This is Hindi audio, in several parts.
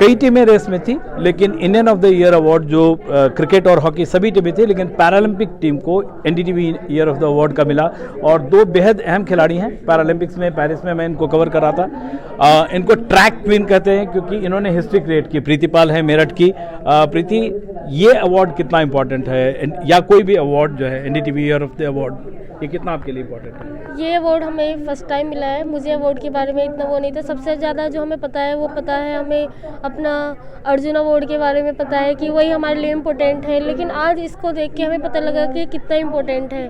कई टीमें रेस में थी, लेकिन Indian of the year award जो क्रिकेट और हॉकी सभी टीमें थी, लेकिन पैरालंपिक टीम को NDTV year of the award का मिला। और दो बेहद अहम खिलाड़ी हैं पैरालंपिक्स में, पेरिस में मैं इनको कवर कर रहा था। इनको ट्रैक क्वीन कहते हैं क्योंकि इन्होंने हिस्ट्री क्रिएट की। प्रीति पाल है मेरठ की। प्रीति, ये अवार्ड कितना इंपॉर्टेंट है, या कोई भी अवार्ड जो है NDTV year of the award, ये कितना आपके लिए इंपॉर्टेंट है? ये अवार्ड हमें फर्स्ट टाइम मिला है। मुझे अवार्ड के बारे में इतना वो नहीं था। सबसे ज़्यादा जो हमें पता है वो पता है हमें अपना अर्जुन अवार्ड के बारे में पता है कि वही हमारे लिए इम्पोर्टेंट है, लेकिन आज इसको देख के हमें पता लगा कि कितना इम्पोर्टेंट है।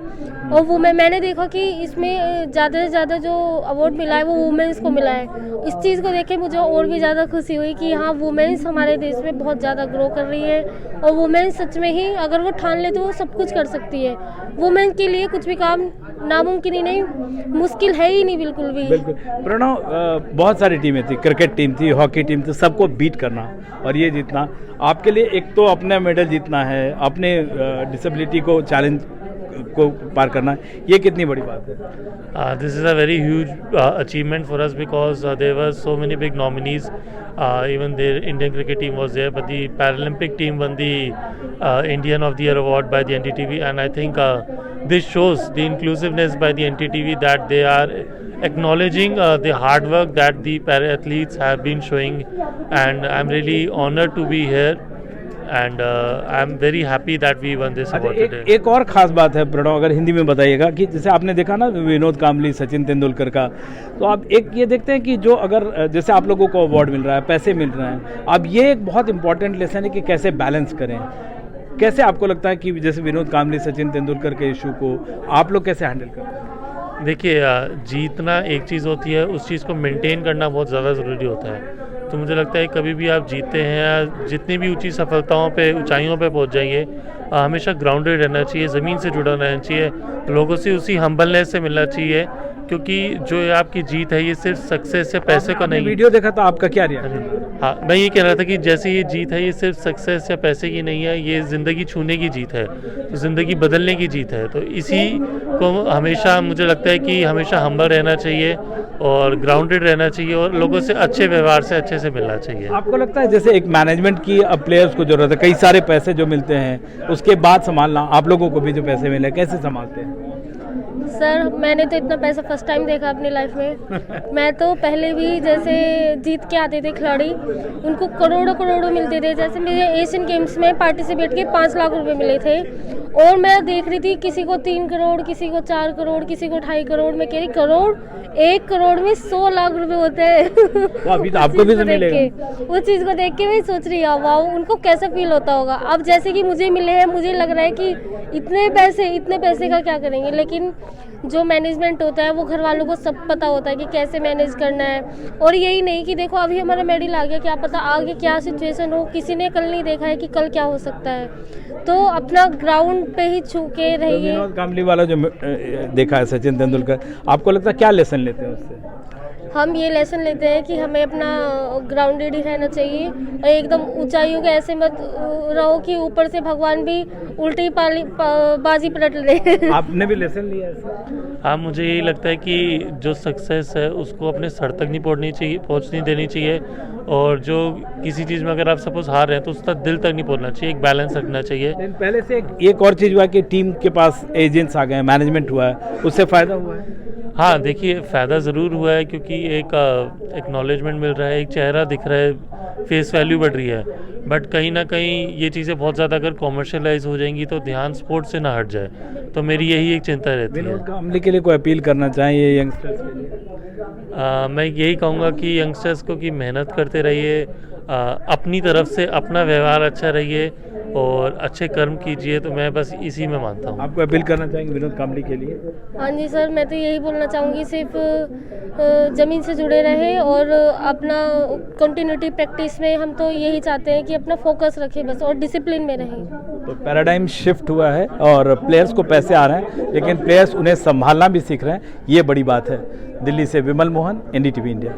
और मैंने देखा कि इसमें ज़्यादा से ज़्यादा जो अवार्ड मिला है वो वुमेंस को मिला है। इस चीज़ को देख के मुझे और भी ज़्यादा खुशी हुई कि हाँ, वुमेंस हमारे देश में बहुत ज़्यादा ग्रो कर रही है। और वुमेंस सच में ही अगर वो ठान ले तो वो सब कुछ कर सकती है। वुमेन के लिए कुछ भी काम नामुमकिन ही नहीं, मुश्किल है ही नहीं बिल्कुल भी। बिल्कुल प्रणव, बहुत सारी टीमें थी, क्रिकेट टीम थी, हॉकी टीम थी, सबको बीट करना और ये जीतना आपके लिए, एक तो अपना मेडल जीतना है, अपने डिसेबिलिटी को चैलेंज को पार करना है, ये कितनी बड़ी बात है? This is a very huge achievement for us because there were so many big nominees. Even the Indian cricket team was there, but the Paralympic team won the Indian of the Year award by the NTTV, and I think this shows the inclusiveness by the NTTV that they are acknowledging the hard work that the para athletes have been showing, and I'm really honored to be here. And I'm very happy that we won this award today. एक और ख़ास बात है प्रणव, अगर हिंदी में बताइएगा, कि जैसे आपने देखा ना विनोद कांबली, सचिन तेंदुलकर का, तो आप एक ये देखते हैं कि जो अगर जैसे आप लोगों को अवार्ड मिल रहा है, पैसे मिल रहे हैं, अब ये एक बहुत इंपॉर्टेंट लेसन है कि कैसे बैलेंस करें। कैसे आपको लगता है कि जैसे विनोद कांबली, सचिन तेंदुलकर के इशू को आप लोग कैसे हैंडल करते हैं? देखिए, जीतना एक चीज़ होती है, उस चीज़ को मेंटेन करना बहुत ज़्यादा ज़रूरी होता है। तो मुझे लगता है कभी भी आप जीतते हैं या जितनी भी ऊंची सफलताओं पे, ऊंचाइयों पे पहुंच जाइए, हमेशा ग्राउंडेड रहना चाहिए, ज़मीन से जुड़ा रहना चाहिए, लोगों से उसी हम्बलनेस से मिलना चाहिए, क्योंकि जो आपकी जीत है ये सिर्फ सक्सेस या पैसे का नहीं। वीडियो देखा था, आपका क्या रिएक्शन? हाँ, मैं ये कह रहा था कि जैसे ये जीत है ये सिर्फ सक्सेस या पैसे की नहीं है, ये ज़िंदगी छूने की जीत है, तो ज़िंदगी बदलने की जीत है। तो इसी को हमेशा मुझे लगता है कि हमेशा हम्बल रहना चाहिए और ग्राउंडेड रहना चाहिए और लोगों से अच्छे व्यवहार से अच्छे से मिलना चाहिए। आपको लगता है जैसे एक मैनेजमेंट की अब प्लेयर्स को जरूरत है, कई सारे पैसे जो मिलते हैं उसके बाद संभालना, आप लोगों को भी जो पैसे मिले कैसे संभालते हैं? सर, मैंने तो इतना पैसा फर्स्ट टाइम देखा अपनी लाइफ में। मैं तो पहले भी जैसे जीत के आते थे खिलाड़ी, उनको करोड़ों करोड़ों मिलते थे। जैसे मेरे एशियन गेम्स में पार्टिसिपेट के 5 लाख रुपए मिले थे, और मैं देख रही थी किसी को 3 करोड़, किसी को 4 करोड़, किसी को 2.5 करोड़। मैं कह रही करोड़, 1 करोड़ में 100 लाख रुपए होते हैं। तो अभी तो आपको भी मिलेगा। उस चीज़ को देख के मैं सोच रही हूँ वाह, उनको कैसा फील होता होगा। अब जैसे कि मुझे मिले हैं, मुझे लग रहा है कि इतने पैसे का क्या करेंगे, लेकिन जो मैनेजमेंट होता है वो घर वालों को सब पता होता है कि कैसे मैनेज करना है। और यही नहीं कि देखो अभी हमारा मेडल आ गया, क्या पता आगे क्या सिचुएशन हो, किसी ने कल नहीं देखा है कि कल क्या हो सकता है। तो अपना ग्राउंड पे ही छू के रहिए। विनोद कांबली वाला जो देखा है, सचिन तेंदुलकर, आपको लगता है क्या लेसन लेते हैं उससे? हम ये लेसन लेते हैं कि हमें अपना ग्राउंडेड ही रहना चाहिए और एकदम ऊंचाइयों के ऐसे मत रहो कि ऊपर से भगवान भी उल्टी बाजी पलट ले। आपने भी लेसन लिया है? हाँ, मुझे यही लगता है कि जो सक्सेस है उसको अपने सर तक नहीं पहुँचनी देनी चाहिए, और जो किसी चीज़ में अगर आप सपोज हार रहे हैं तो उसका दिल तक नहीं पहुँचना चाहिए, एक बैलेंस रखना चाहिए। पहले से एक और चीज़ हुआ कि टीम के पास एजेंट्स आ गए, मैनेजमेंट हुआ है, उससे फ़ायदा हुआ है? हाँ, देखिए, फ़ायदा ज़रूर हुआ है, क्योंकि एक एक्नॉलेजमेंट मिल रहा है, एक चेहरा दिख रहा है, फेस वैल्यू बढ़ रही है। बट कहीं ना कहीं ये चीज़ें बहुत ज़्यादा अगर कॉमर्शलाइज हो जाएंगी तो ध्यान स्पोर्ट्स से ना हट जाए, तो मेरी यही एक चिंता रहती है। विनोद कांबली के लिए कोई अपील करना चाहिए यंगस्टर्स के लिए? मैं यही कहूँगा कि यंगस्टर्स को कि मेहनत करते रहिए, अपनी तरफ से अपना व्यवहार अच्छा रहिए और अच्छे कर्म कीजिए, तो मैं बस इसी में मानता हूँ। आपको अपील करना चाहेंगे विनोद कांबली के लिए? हाँ जी सर, मैं तो यही बोलना चाहूँगी, सिर्फ ज़मीन से जुड़े रहे और अपना कंटिन्यूटी प्रैक्टिस में हम तो यही चाहते हैं कि अपना फोकस रखें बस, और डिसिप्लिन में रहें। तो पैराडाइम शिफ्ट हुआ है और प्लेयर्स को पैसे आ रहे हैं, लेकिन प्लेयर्स उन्हें संभालना भी सीख रहे हैं, ये बड़ी बात है। दिल्ली से विमल मोहन, एनडीटीवी इंडिया।